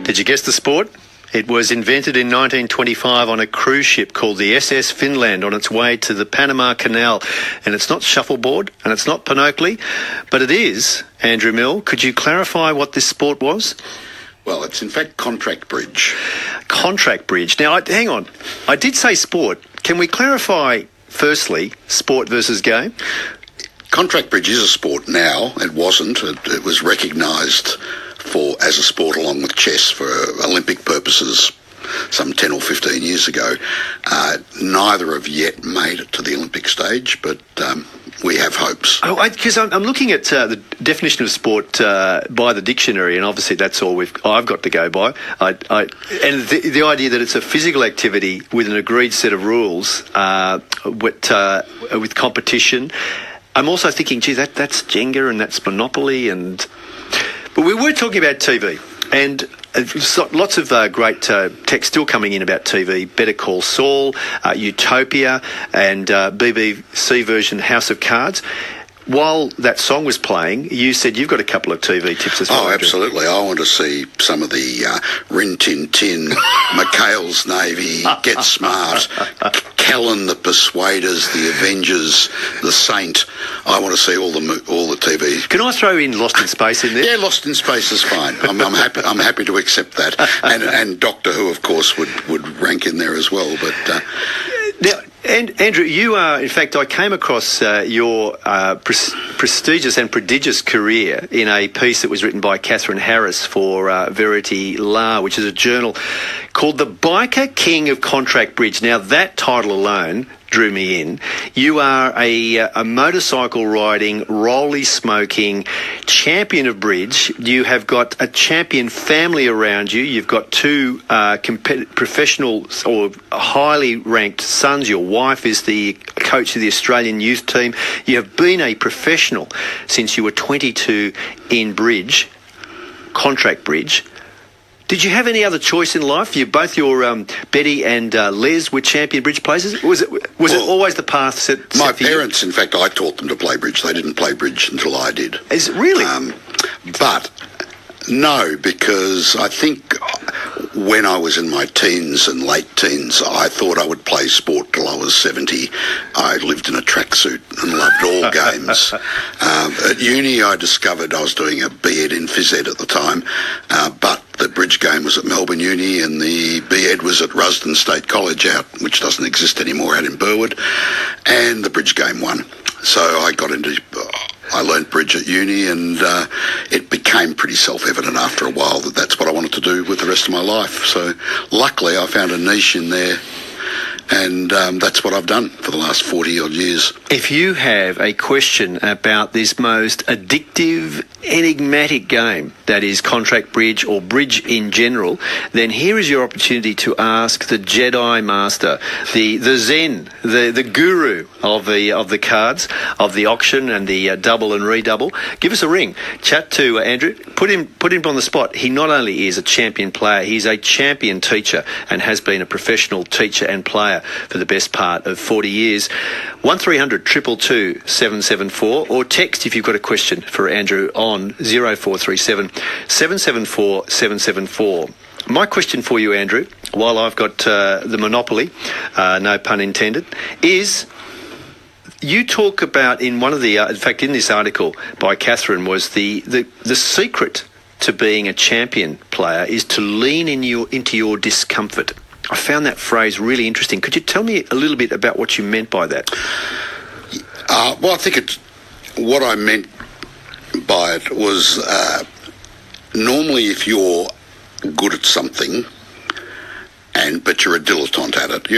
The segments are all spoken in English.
Did you guess the sport? It was invented in 1925 on a cruise ship called the SS Finland on its way to the Panama Canal. And it's not shuffleboard and it's not Pinochle, but it is, Andrew Mill. Could you clarify what this sport was? Well, it's in fact contract bridge. Contract bridge. Now, hang on. I did say sport. Can we clarify, firstly, sport versus game? Contract bridge is a sport now. It wasn't. It was recognised as a sport along with chess for Olympic purposes some 10 or 15 years ago. Neither have yet made it to the Olympic stage, but we have hopes. Because I'm looking at the definition of sport by the dictionary, and obviously that's all I've got to go by. And the idea that it's a physical activity with an agreed set of rules with competition. I'm also thinking, gee, that's Jenga and that's Monopoly, but we were talking about TV, and lots of great text still coming in about TV. Better Call Saul, Utopia, and BBC version House of Cards. While that song was playing, you said you've got a couple of TV tips as well. Oh, absolutely. I want to see some of the Rin Tin Tin, McHale's Navy, Get Smart, Callan the Persuaders, The Avengers, The Saint. I want to see all the TV. Can I throw in Lost in Space in there? Yeah, Lost in Space is fine. I'm happy to accept that. And Doctor Who, of course, would rank in there as well. But now, and Andrew, you are, in fact, I came across your prestigious and prodigious career in a piece that was written by Catherine Harris for Verity La, which is a journal called The Biker King of Contract Bridge. Now, that title alone drew me in. You are a motorcycle riding, rolly smoking champion of bridge. You have got a champion family around you. You've got two professional or highly ranked sons. Your wife is the coach of the Australian youth team. You have been a professional since you were 22 in bridge, contract bridge. Did you have any other choice in life? Both your Betty and Les were champion bridge players. Was it always the path set? My parents, in fact, I taught them to play bridge. They didn't play bridge until I did. Is it really? But no, because I think when I was in my teens and late teens, I thought I would play sport till I was 70. I lived in a tracksuit and loved all games. At uni, I discovered I was doing a B.Ed in phys ed at the time, but the bridge game was at Melbourne Uni and the B.Ed was at Rusden State College which doesn't exist anymore, out in Burwood, and the bridge game won. So I learnt bridge at uni, and it became pretty self-evident after a while that that's what I wanted to do with the rest of my life. So luckily I found a niche in there, and that's what I've done for the last 40-odd years. If you have a question about this most addictive, enigmatic game that is contract bridge or bridge in general, then here is your opportunity to ask the Jedi Master, the Zen, the guru of the cards, of the auction and the double and redouble. Give us a ring. Chat to Andrew. Put him on the spot. He not only is a champion player, he's a champion teacher and has been a professional teacher and player for the best part of 40 years. 1300 222 774, or text if you've got a question for Andrew on 0437 774 774. My question for you, Andrew, while I've got the monopoly, no pun intended, is you talk about in one of the, in fact, in this article by Catherine, was the secret to being a champion player is to lean into your discomfort. I found that phrase really interesting. Could you tell me a little bit about what you meant by that? Well, I think what I meant by it was normally if you're good at something, but you're a dilettante at it,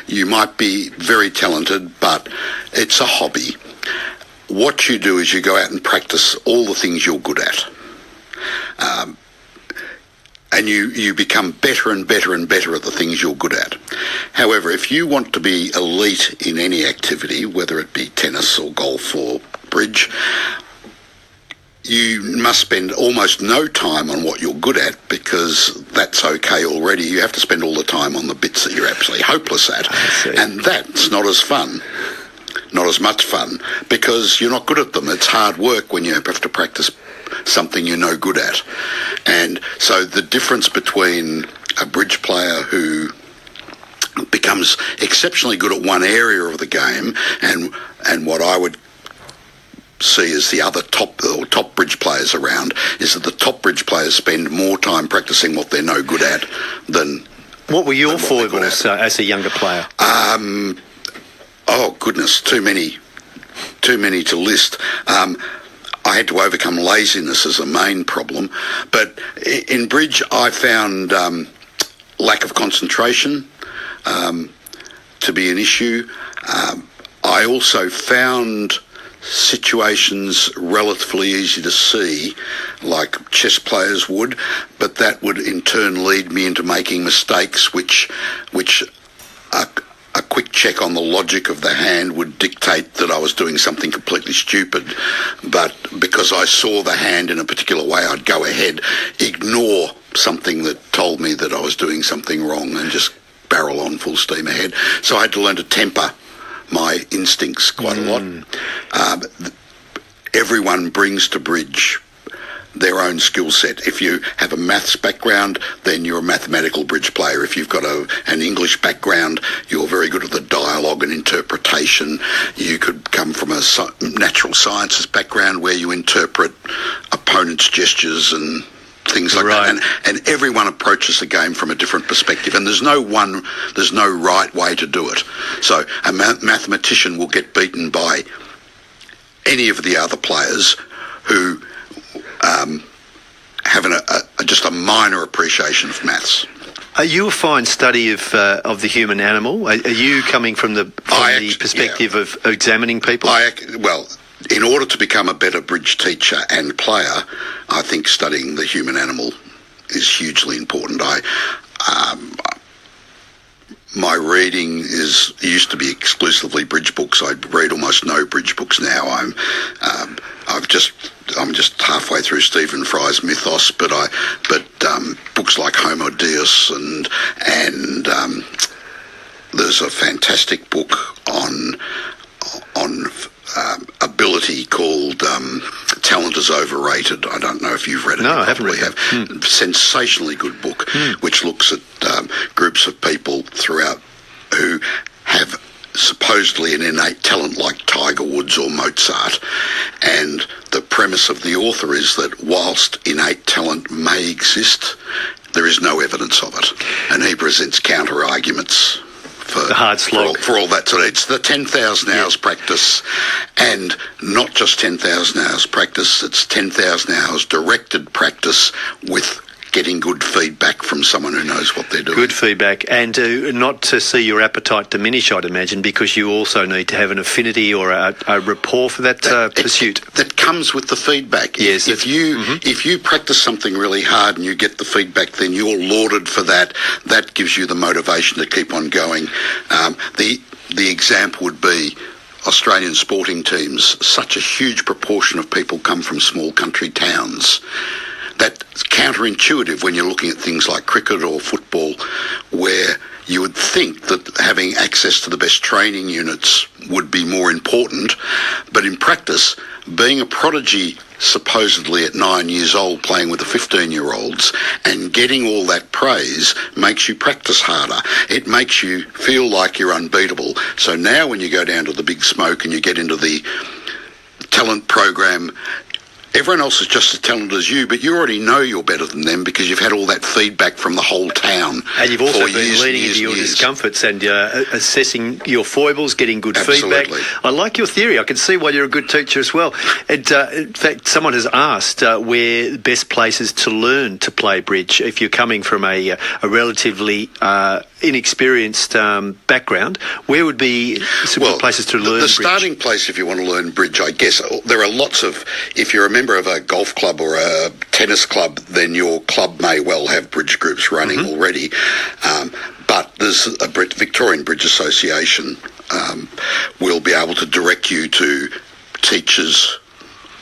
you might be very talented, but it's a hobby. What you do is you go out and practice all the things you're good at. And you become better and better and better at the things you're good at. However, if you want to be elite in any activity, whether it be tennis or golf or bridge, you must spend almost no time on what you're good at, because that's okay already. You have to spend all the time on the bits that you're absolutely hopeless at. And that's not as fun. Not as much fun, because you're not good at them. It's hard work when you have to practice something you're no good at. And so the difference between a bridge player who becomes exceptionally good at one area of the game and what I would see as the other top bridge players around is that the top bridge players spend more time practicing what they're no good at than... What were your foibles as a younger player? Oh, goodness, too many to list. I had to overcome laziness as a main problem. But in bridge, I found lack of concentration to be an issue. I also found situations relatively easy to see, like chess players would, but that would in turn lead me into making mistakes which a quick check on the logic of the hand would dictate that I was doing something completely stupid. But because I saw the hand in a particular way, I'd go ahead, ignore something that told me that I was doing something wrong and just barrel on full steam ahead. So I had to learn to temper my instincts quite a lot. Everyone brings to bridge their own skill set. If you have a maths background, then you're a mathematical bridge player. If you've got an English background, you're very good at the dialogue and interpretation. You could come from a natural sciences background where you interpret opponents' gestures and things like that. And everyone approaches the game from a different perspective, and there's no right way to do it. So a mathematician will get beaten by any of the other players who have just a minor appreciation of maths. Are you a fine study of the human animal? Are you coming from the perspective of examining people? Well, in order to become a better bridge teacher and player, I think studying the human animal is hugely important. My reading used to be exclusively bridge books. I read almost no bridge books now. I'm just halfway through Stephen Fry's Mythos, but books like Homo Deus and there's a fantastic book on ability called Talent is Overrated. I don't know if you've read it. No, I haven't read it. Sensationally good book, which looks at groups of people throughout who have supposedly an innate talent like Tiger Woods or Mozart. And the premise of the author is that whilst innate talent may exist, there is no evidence of it. And he presents counter-arguments for the hard slog. For all that. So it's the 10,000 hours practice, and not just 10,000 hours practice, it's 10,000 hours directed practice with getting good feedback from someone who knows what they're doing. Good feedback, and not to see your appetite diminish, I'd imagine, because you also need to have an affinity or a rapport for that pursuit. That comes with the feedback. Yes. If you practice something really hard and you get the feedback, then you're lauded for that. That gives you the motivation to keep on going. The example would be Australian sporting teams. Such a huge proportion of people come from small country towns. That's counterintuitive when you're looking at things like cricket or football, where you would think that having access to the best training units would be more important. But in practice, being a prodigy supposedly at 9 years old playing with the 15-year-olds and getting all that praise makes you practice harder. It makes you feel like you're unbeatable. So now when you go down to the big smoke and you get into the talent program, everyone else is just as talented as you, but you already know you're better than them because you've had all that feedback from the whole town. And you've also been leaning into your discomforts and assessing your foibles, getting good feedback. I like your theory. I can see why you're a good teacher as well. And, in fact, someone has asked where the best places to learn to play bridge. If you're coming from a relatively inexperienced background, where would be some good places to learn bridge? The starting place, if you want to learn bridge, I guess, there are lots of... If you're a member of a golf club or a tennis club, then your club may well have bridge groups running already. But there's a Victorian Bridge Association will be able to direct you to teachers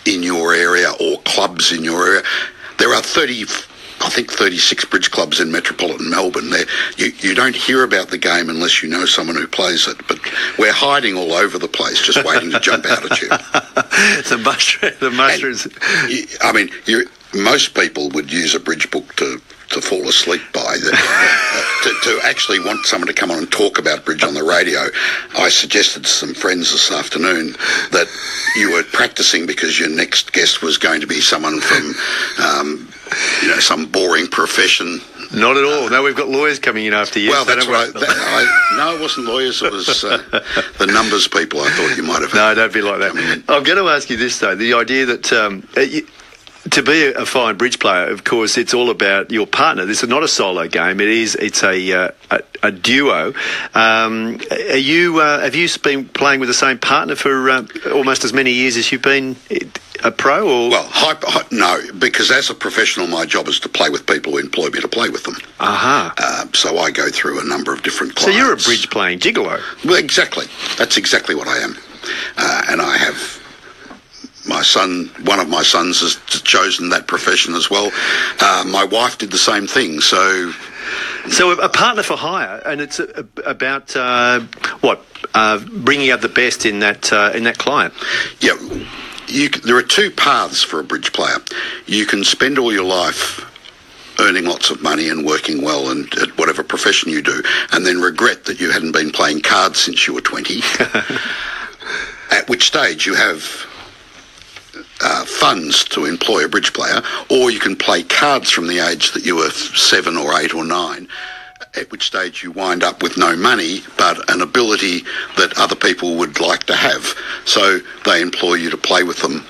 in your area or clubs in your area. There are 36 bridge clubs in metropolitan Melbourne. You don't hear about the game unless you know someone who plays it, but we're hiding all over the place just waiting to jump out at you. the mushrooms. I mean, most people would use a bridge book to fall asleep by. To actually want someone to come on and talk about bridge on the radio, I suggested to some friends this afternoon that you were practicing because your next guest was going to be someone from, some boring profession. Not at all. No, we've got lawyers coming in after you. Well, so that's right. No, it wasn't lawyers. It was the numbers people. I thought you might have. No, don't be like that. I'm going to ask you this, though. The idea that to be a fine bridge player, of course, it's all about your partner. This is not a solo game. It's a duo. Have you been playing with the same partner for almost as many years as you've been a pro? Or? Well, no, because as a professional, my job is to play with people who employ me to play with them. So I go through a number of different clients. So you're a bridge playing gigolo. Well, exactly. That's exactly what I am. And I have my son, one of my sons has chosen that profession as well. My wife did the same thing. So a partner for hire, and it's about bringing out the best in that client. Yeah, there are two paths for a bridge player. You can spend all your life earning lots of money and working well and at whatever profession you do, and then regret that you hadn't been playing cards since you were 20. At which stage you have funds to employ a bridge player, or you can play cards from the age that you were 7 or 8 or 9, at which stage you wind up with no money but an ability that other people would like to have. So they employ you to play with them.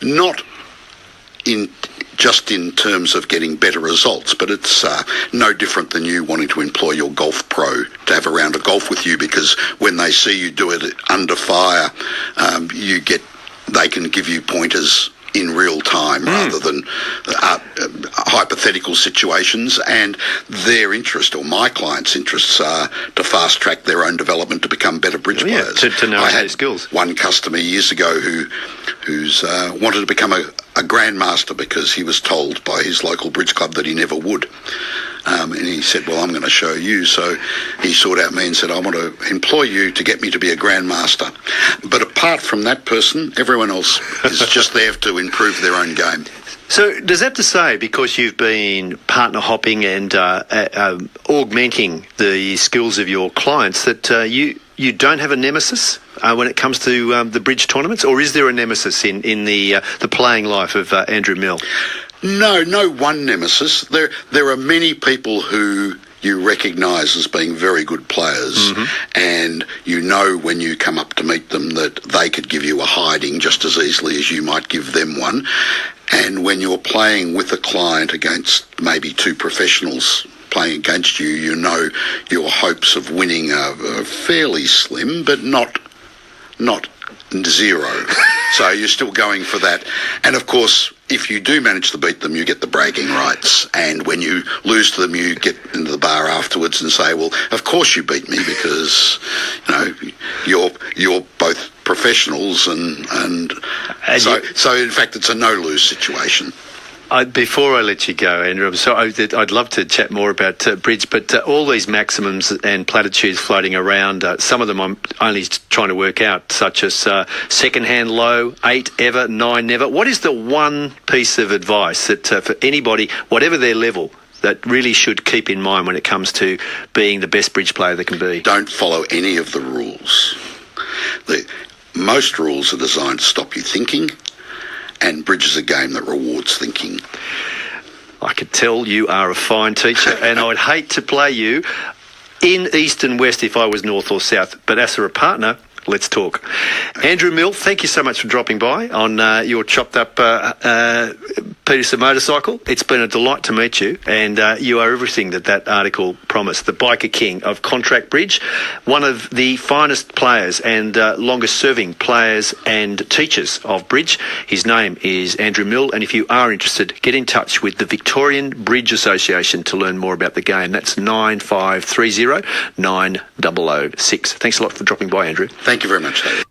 Not just in terms of getting better results, but it's no different than you wanting to employ your golf pro to have a round of golf with you, because when they see you do it under fire, they can give you pointers in real time rather than hypothetical situations. And their interest, or my clients' interests, are to fast track their own development to become better bridge players. To know their skills. One customer years ago who's wanted to become a grandmaster because he was told by his local bridge club that he never would. And he said, well, I'm going to show you. So he sought out me and said, I want to employ you to get me to be a grandmaster. But apart from that person, everyone else is just there to improve their own game. So does that to say, because you've been partner hopping and augmenting the skills of your clients, that you don't have a nemesis when it comes to the bridge tournaments? Or is there a nemesis in the playing life of Andrew Mill? No one nemesis. There are many people who you recognise as being very good players, and you know when you come up to meet them that they could give you a hiding just as easily as you might give them one. And when you're playing with a client against maybe two professionals playing against you, you know your hopes of winning are fairly slim, but not zero. So you're still going for that. And of course, if you do manage to beat them, you get the bragging rights. And when you lose to them, you get into the bar afterwards and say, well, of course you beat me, because you're both professionals, and so in fact it's a no-lose situation. Before I let you go, Andrew, I'm sorry, I'd love to chat more about bridge, but all these maximums and platitudes floating around, some of them I'm only trying to work out, such as second-hand low, 8 ever, 9 never. What is the one piece of advice that for anybody, whatever their level, that really should keep in mind when it comes to being the best bridge player they can be? Don't follow any of the rules. Most rules are designed to stop you thinking, and bridge is a game that rewards thinking. I could tell you are a fine teacher, and I'd hate to play you in East and West if I was North or South, but as a partner, let's talk. Andrew Mill, thank you so much for dropping by on your chopped up Peterson motorcycle. It's been a delight to meet you, and you are everything that article promised. The biker king of Contract Bridge, one of the finest players and longest serving players and teachers of bridge. His name is Andrew Mill, and if you are interested, get in touch with the Victorian Bridge Association to learn more about the game. That's 9530 9006. Thanks a lot for dropping by, Andrew. Thank you very much, David.